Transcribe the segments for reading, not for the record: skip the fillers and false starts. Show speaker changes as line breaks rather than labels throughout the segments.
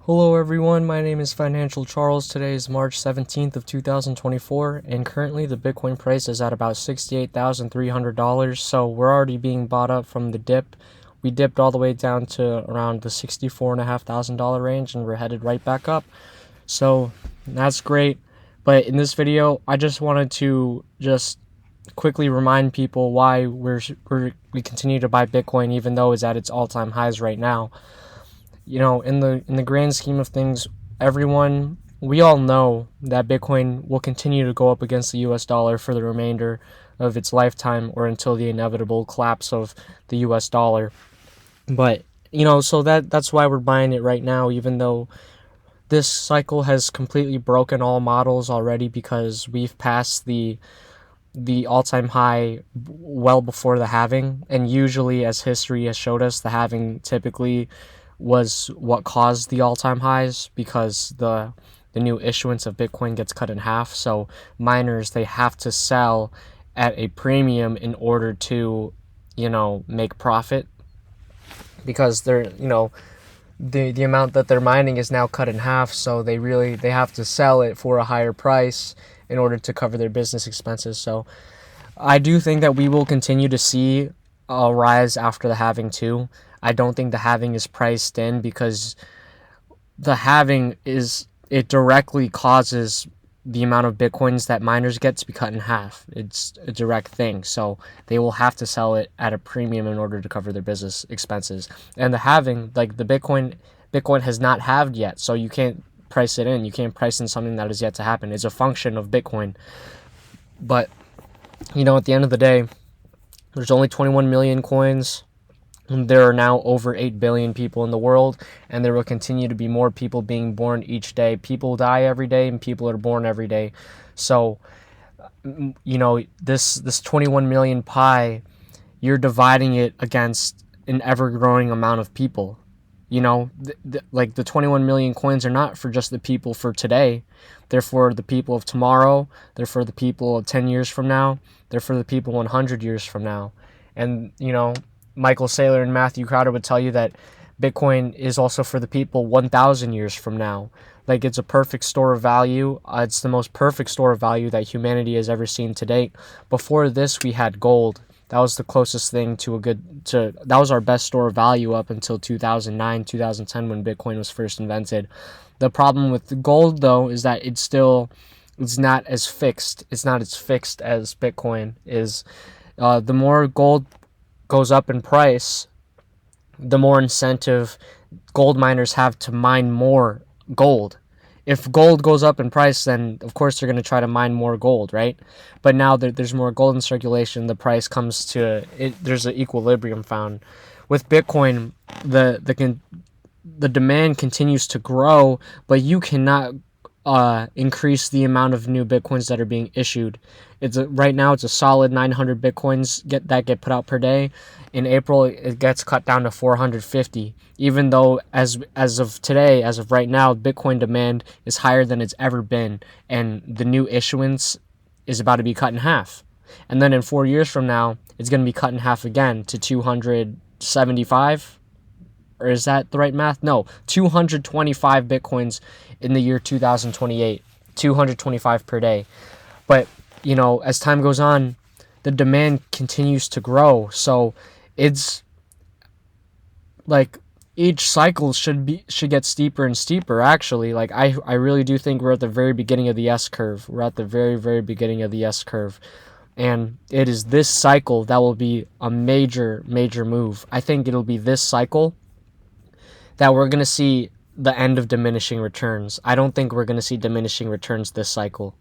Hello everyone, my name is Financial Charles. Today is March 17th of 2024, and currently the Bitcoin price is at about $68,300, so we're already being bought up from the dip. We dipped all the way down to around the $64,500 range, and we're headed right back up. So that's great, but in this video, I just wanted to quickly remind people why we continue to buy Bitcoin even though it's at its all-time highs right now. In the grand scheme of things, we all know that Bitcoin will continue to go up against the US dollar for the remainder of its lifetime or until the inevitable collapse of the US dollar. But, so that's why we're buying it right now, even though this cycle has completely broken all models already, because we've passed the all-time high well before the halving, and usually, as history has showed us, the halving typically was what caused the all-time highs, because the new issuance of Bitcoin gets cut in half. So miners, they have to sell at a premium in order to make profit, because the amount that they're mining is now cut in half, so they have to sell it for a higher price in order to cover their business expenses. So I do think that we will continue to see a rise after the halving too. I don't think the halving is priced in, because the halving it directly causes the amount of Bitcoins that miners get to be cut in half. It's a direct thing. So they will have to sell it at a premium in order to cover their business expenses. And the halving, like the Bitcoin has not halved yet, so you can't price it in. You can't price in something that is yet to happen. It's a function of Bitcoin. But at the end of the day, there's only 21 million coins. There are now over 8 billion people in the world, and there will continue to be more people being born each day. People die every day, and people are born every day. So, this 21 million pie, you're dividing it against an ever-growing amount of people. Like the 21 million coins are not for just the people for today. They're for the people of tomorrow. They're for the people of 10 years from now. They're for the people 100 years from now. And, Michael Saylor and Matthew Crowder would tell you that Bitcoin is also for the people 1,000 years from now. Like, it's a perfect store of value. It's the most perfect store of value that humanity has ever seen to date. Before this, we had gold. That was the closest thing that was our best store of value up until 2009, 2010, when Bitcoin was first invented. The problem with the gold, though, is that it's not as fixed. It's not as fixed as Bitcoin is. The more gold goes up in price, the more incentive gold miners have to mine more gold. If gold goes up in price, then of course they're going to try to mine more gold, right? But now that there's more gold in circulation, the price comes to it. There's an equilibrium found. With Bitcoin, the demand continues to grow, but you cannot increase the amount of new Bitcoins that are being issued. Right now it's a solid 900 Bitcoins that get put out per day. In April, it gets cut down to 450. Even though as of today, as of right now, Bitcoin demand is higher than it's ever been, and the new issuance is about to be cut in half. And then in 4 years from now, it's going to be cut in half again to 275. Or is that the right math? No, 225 Bitcoins in the year 2028. 225 per day. But, as time goes on, the demand continues to grow. So it's like each cycle should get steeper and steeper, actually. Like I really do think we're at the very beginning of the S curve. We're at the very, very beginning of the S curve. And it is this cycle that will be a major, major move. I think it'll be this cycle that we're going to see the end of diminishing returns. I don't think we're going to see diminishing returns this cycle,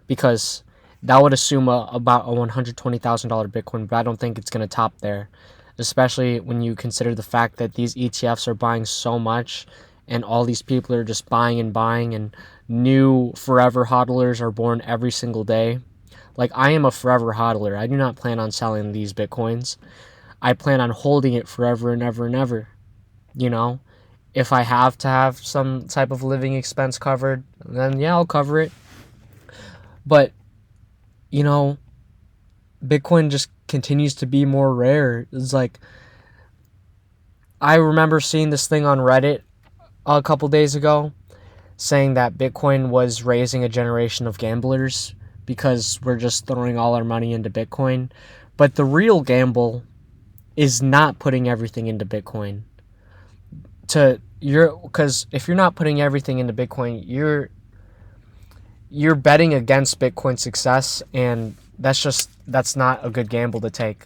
because that would assume about a $120,000 Bitcoin, but I don't think it's going to top there, especially when you consider the fact that these ETFs are buying so much, and all these people are just buying, and new forever hodlers are born every single day. Like, I am a forever hodler. I do not plan on selling these Bitcoins. I plan on holding it forever and ever and ever. If I have to have some type of living expense covered, then yeah, I'll cover it. But, Bitcoin just continues to be more rare. It's like, I remember seeing this thing on Reddit a couple days ago, saying that Bitcoin was raising a generation of gamblers because we're just throwing all our money into Bitcoin. But the real gamble is not putting everything into Bitcoin. Because if you're not putting everything into Bitcoin, you're betting against Bitcoin's success, and that's not a good gamble to take.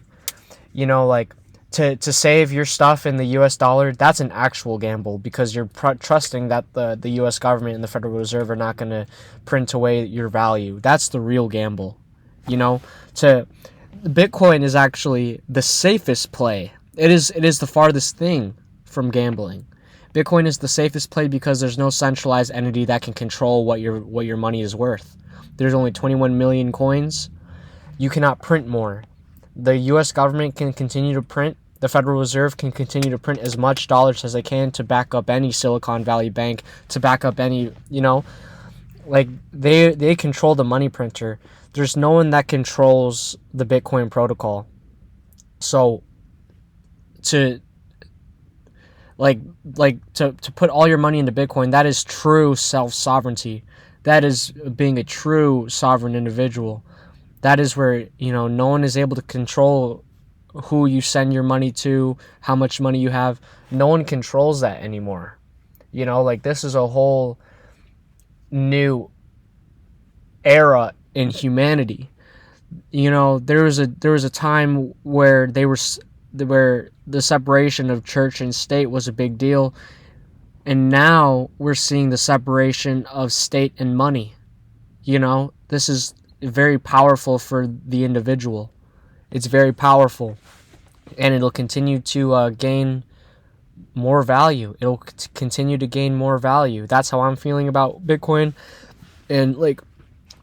Like to save your stuff in the US dollar, that's an actual gamble because you're trusting that the US government and the Federal Reserve are not going to print away your value. That's the real gamble. To Bitcoin is actually the safest play. It is the farthest thing from gambling. Bitcoin is the safest play because there's no centralized entity that can control what your money is worth. There's only 21 million coins. You cannot print more. The US government can continue to print. The Federal Reserve can continue to print as much dollars as they can to back up any Silicon Valley bank, to back up any, like they control the money printer. There's no one that controls the Bitcoin protocol. So to to put all your money into Bitcoin, that is true self-sovereignty. That is being a true sovereign individual. That is where, no one is able to control who you send your money to, how much money you have. No one controls that anymore. This is a whole new era in humanity. There was a time where where the separation of church and state was a big deal, and now we're seeing the separation of state and money. This is very powerful for the individual. It's very powerful, and it'll continue to gain more value. It'll continue to gain more value. That's how I'm feeling about Bitcoin. And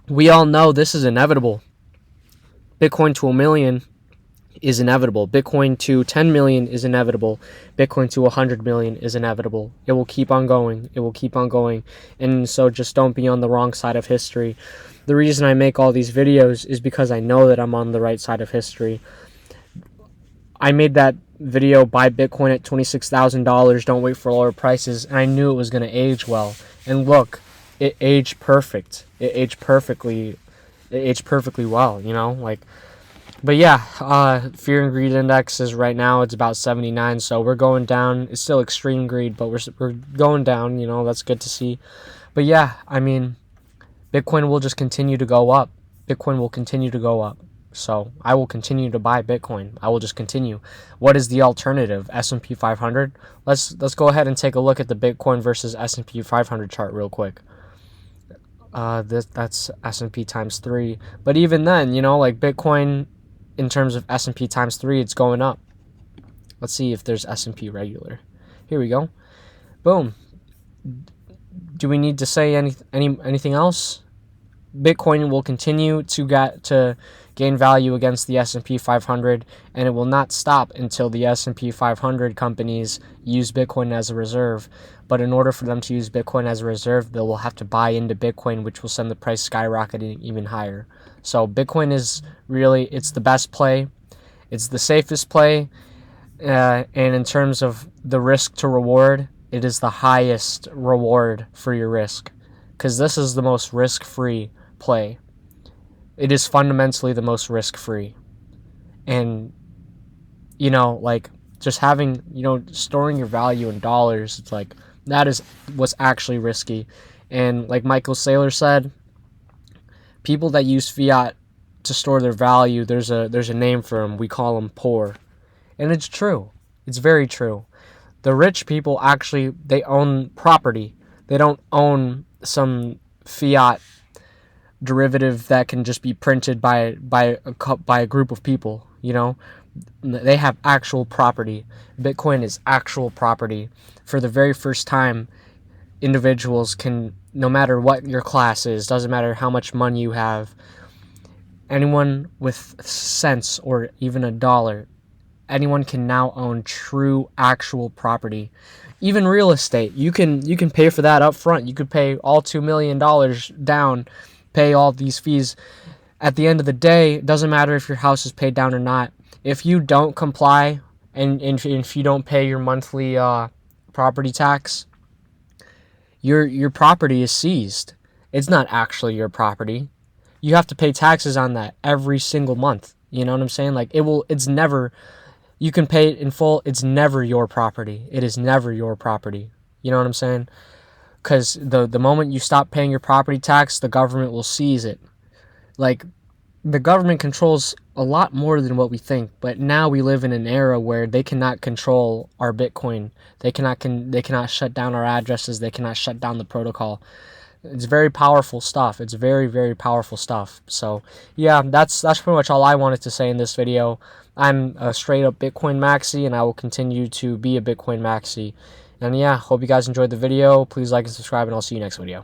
we all know this is inevitable. Bitcoin to 1 million is inevitable. Bitcoin to 10 million is inevitable. Bitcoin to 100 million is inevitable. It will keep on going. It will keep on going. And so just don't be on the wrong side of history. The reason I make all these videos is because I know that I'm on the right side of history. I made that video, buy Bitcoin at $26,000, don't wait for lower prices, and I knew it was going to age well. And look, it aged perfect. It aged perfectly well, But yeah, fear and greed index is right now, it's about 79, so we're going down. It's still extreme greed, but we're going down, that's good to see. But yeah, Bitcoin will just continue to go up. Bitcoin will continue to go up. So I will continue to buy Bitcoin. I will just continue. What is the alternative? S&P 500? Let's go ahead and take a look at the Bitcoin versus S&P 500 chart real quick. That's S&P times 3. But even then, Bitcoin in terms of S&P times 3, it's going up. Let's see if there's S&P regular. Here we go. Boom. Do we need to say anything else? Bitcoin will continue to gain value against the S&P 500, and it will not stop until the S&P 500 companies use Bitcoin as a reserve. But in order for them to use Bitcoin as a reserve, they will have to buy into Bitcoin, which will send the price skyrocketing even higher. So Bitcoin is really, it's the best play. It's the safest play. And in terms of the risk to reward, it is the highest reward for your risk, because this is the most risk-free play. It is fundamentally the most risk-free. And, just having, storing your value in dollars, it's that is what's actually risky. And like Michael Saylor said, people that use fiat to store their value, there's a name for them. We call them poor. And it's true. It's very true. The rich people actually, they own property. They don't own some fiat derivative that can just be printed by a group of people. They have actual property. Bitcoin is actual property. For the very first time, individuals can, no matter what your class is, doesn't matter how much money you have, anyone with cents or even a dollar, anyone can now own true actual property. Even real estate, you can pay for that up front. You could pay all $2 million down, pay all these fees. At the end of the day, it doesn't matter if your house is paid down or not. If you don't comply and if you don't pay your monthly property tax, your property is seized. It's not actually your property. You have to pay taxes on that every single month. You know what I'm saying? Like it's never, you can pay it in full. It's never your property. It is never your property. You know what I'm saying? Because the moment you stop paying your property tax, the government will seize it. Like, the government controls a lot more than what we think, but now we live in an era where they cannot control our Bitcoin. They cannot shut down our addresses. They cannot shut down the protocol. It's very powerful stuff. It's very, very powerful stuff. So yeah, that's pretty much all I wanted to say in this video. I'm a straight up Bitcoin maxi, and I will continue to be a Bitcoin maxi. And yeah, hope you guys enjoyed the video. Please like and subscribe, and I'll see you next video.